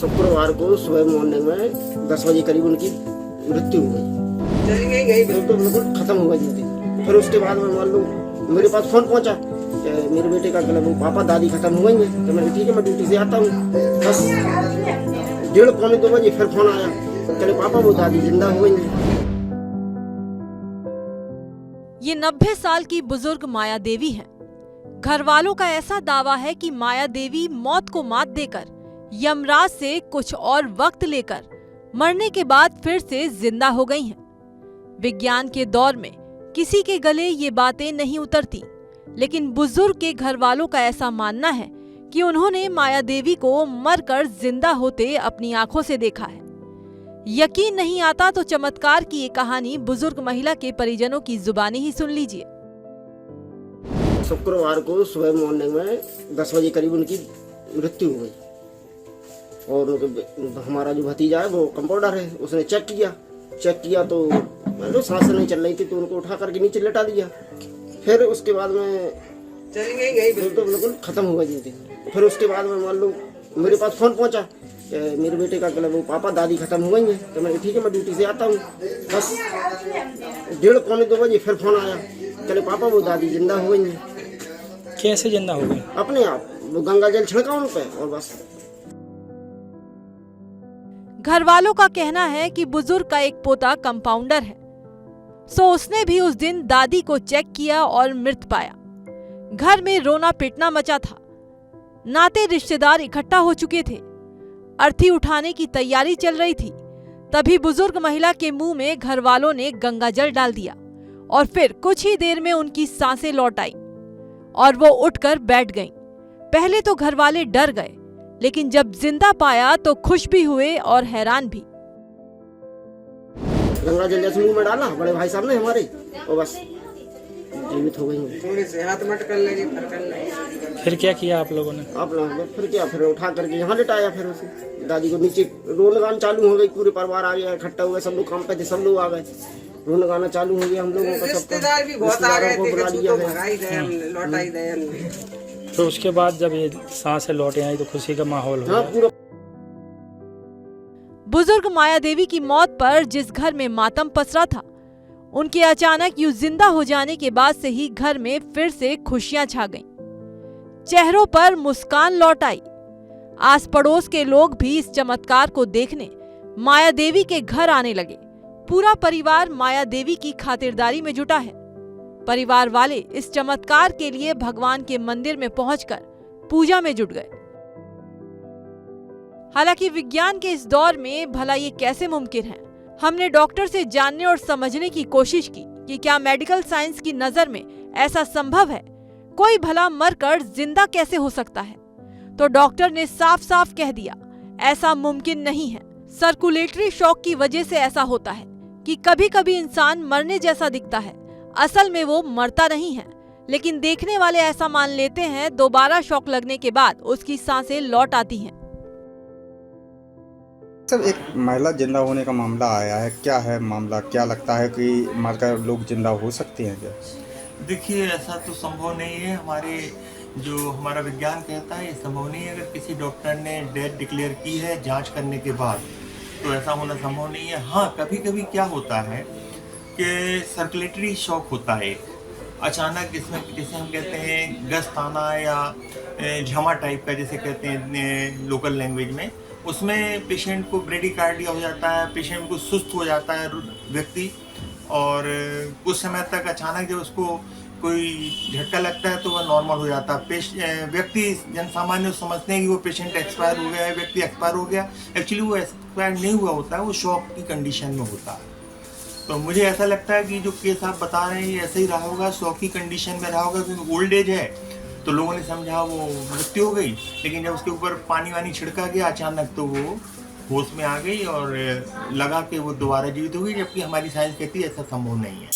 शुक्रवार को सुबह मॉर्निंग में 10 बजे करीब उनकी मृत्यु हो गई। तो बिल्कुल खत्म हो गई जिंदगी। फिर उसके बाद में मान लो मेरे पास फोन पहुंचा कि मेरे बेटे का मतलब पापा दादी खत्म हो गई है। तो मैंने ठीक है, मैं ड्यूटी से आता हूँ। बस 1:30-2 बजे फिर फोन आया, चले पापा वो दादी जिंदा हो गई है। ये 90 साल की बुजुर्ग माया देवी हैं। घर वालों का ऐसा दावा है कि माया देवी मौत को मात देकर यमराज से कुछ और वक्त लेकर मरने के बाद फिर से जिंदा हो गई हैं। विज्ञान के दौर में किसी के गले ये बातें नहीं उतरती, लेकिन बुजुर्ग के घर वालों का ऐसा मानना है कि उन्होंने माया देवी को मरकर जिंदा होते अपनी आंखों से देखा है। यकीन नहीं आता तो चमत्कार की ये कहानी बुजुर्ग महिला के परिजनों की जुबानी ही सुन लीजिए। शुक्रवार को सुबह मॉर्निंग में 10 बजे करीब उनकी मृत्यु हो गई। और हमारा जो भतीजा है वो कंपाउंडर है, उसने चेक किया तो मतलब सांस नहीं चल रही थी, तो उनको उठा करके नीचे लेटा दिया। फिर उसके बाद में तो बिल्कुल खत्म हो गई जिंदगी। फिर उसके बाद में मान लो मेरे पास फोन पहुंचा कि मेरे बेटे का मतलब पापा दादी खत्म हो गई है। तो मैंने ठीक है, मैं ड्यूटी से आता हूँ। बस 1:30-2 बजे फिर फोन आया, चले पापा वो दादी जिंदा हो गई है। कैसे जिंदा हो गई? अपने आप वो गंगा जल छिड़का उन पे और बस। घर वालों का कहना है कि बुजुर्ग का एक पोता कंपाउंडर है, सो उसने भी उस दिन दादी को चेक किया और मृत पाया। घर में रोना पिटना मचा था। नाते रिश्तेदार इकट्ठा हो चुके थे। अर्थी उठाने की तैयारी चल रही थी। तभी बुजुर्ग महिला के मुंह में घर वालों ने गंगा जल डाल दिया और फिर कुछ ही देर में उनकी सांसें लौट आई और वो उठकर बैठ गईं। पहले तो घर वाले डर गए, लेकिन जब जिंदा पाया तो खुश भी हुए और हैरान भी। गंगा जल जैसे मुंह में डाला बड़े भाई साहब ने हमारे, और बस जीवित हो गई। थोड़ी से हाथ मट कर लेगी फिर क्या किया आप लोगों ने? फिर उठा करके यहाँ लेटाया। फिर उसे दादी को नीचे रोन गाना चालू हो गई। पूरे परिवार आ गया, इकट्ठा हुए, सब लोग काम पे थे, सब लोग आ गए। रोन गाना चालू हो गया हम लोगों का। रिश्तेदार भी बहुत आ गए थे, तो भगाई गए, लौटाई गए। तो उसके बाद जब ये सांसें लौटे आई तो खुशी का माहौल हो गया। पूरा बुजुर्ग माया देवी की मौत पर जिस घर में मातम पसरा था, उनके अचानक यूं जिंदा हो जाने के बाद से ही घर में फिर से खुशियां छा गईं। चेहरों पर मुस्कान लौट आई। आस पड़ोस के लोग भी इस चमत्कार को देखने माया देवी के घर आने लगे। पूरा परिवार माया देवी की खातिरदारी में जुटा है। परिवार वाले इस चमत्कार के लिए भगवान के मंदिर में पहुंचकर पूजा में जुट गए। हालांकि विज्ञान के इस दौर में भला ये कैसे मुमकिन है, हमने डॉक्टर से जानने और समझने की कोशिश की कि क्या मेडिकल साइंस की नजर में ऐसा संभव है, कोई भला मरकर जिंदा कैसे हो सकता है। तो डॉक्टर ने साफ साफ कह दिया, ऐसा मुमकिन नहीं है। सर्कुलेटरी शॉक की वजह से ऐसा होता है कि कभी कभी इंसान मरने जैसा दिखता है, असल में वो मरता नहीं है, लेकिन देखने वाले ऐसा मान लेते हैं दोबारा शॉक लगने के बाद उसकी सांसें लौट आती हैं। सर, एक महिला जिंदा होने का मामला आया है, क्या है मामला? क्या लगता है कि मरकर लोग जिंदा हो सकते हैं क्या? देखिए, ऐसा तो संभव नहीं है। हमारा विज्ञान कहता है ये संभव नहीं है। अगर किसी डॉक्टर ने डेथ डिक्लेयर की है जांच करने के बाद, तो ऐसा होना संभव नहीं है। हाँ, कभी कभी क्या होता है कि सर्कुलेटरी शॉक होता है अचानक, इसमें जैसे हम कहते हैं गस्त आना या झमा टाइप का, जैसे कहते हैं लोकल लैंग्वेज में, उसमें पेशेंट को ब्रेडिकार्डिया हो जाता है, पेशेंट को सुस्त हो जाता है व्यक्ति, और कुछ समय तक अचानक जब उसको कोई झटका लगता है तो वह नॉर्मल हो जाता है। व्यक्ति जनसामान्य समझते हैं कि वो पेशेंट एक्सपायर हो गया है, व्यक्ति एक्सपायर हो गया। एक्चुअली वो एक्सपायर नहीं हुआ होता है, वो शॉक की कंडीशन में होता है। तो मुझे ऐसा लगता है कि जो केस आप बता रहे हैं ये ऐसे ही रहा होगा, शॉक की कंडीशन में रहा होगा, क्योंकि ओल्ड एज है तो लोगों ने समझा वो मृत्यु हो गई, लेकिन जब उसके ऊपर पानी वानी छिड़का गया अचानक तो वो होश में आ गई और लगा कि वो दोबारा जीवित हो गई, जबकि हमारी साइंस कहती है ऐसा संभव नहीं है।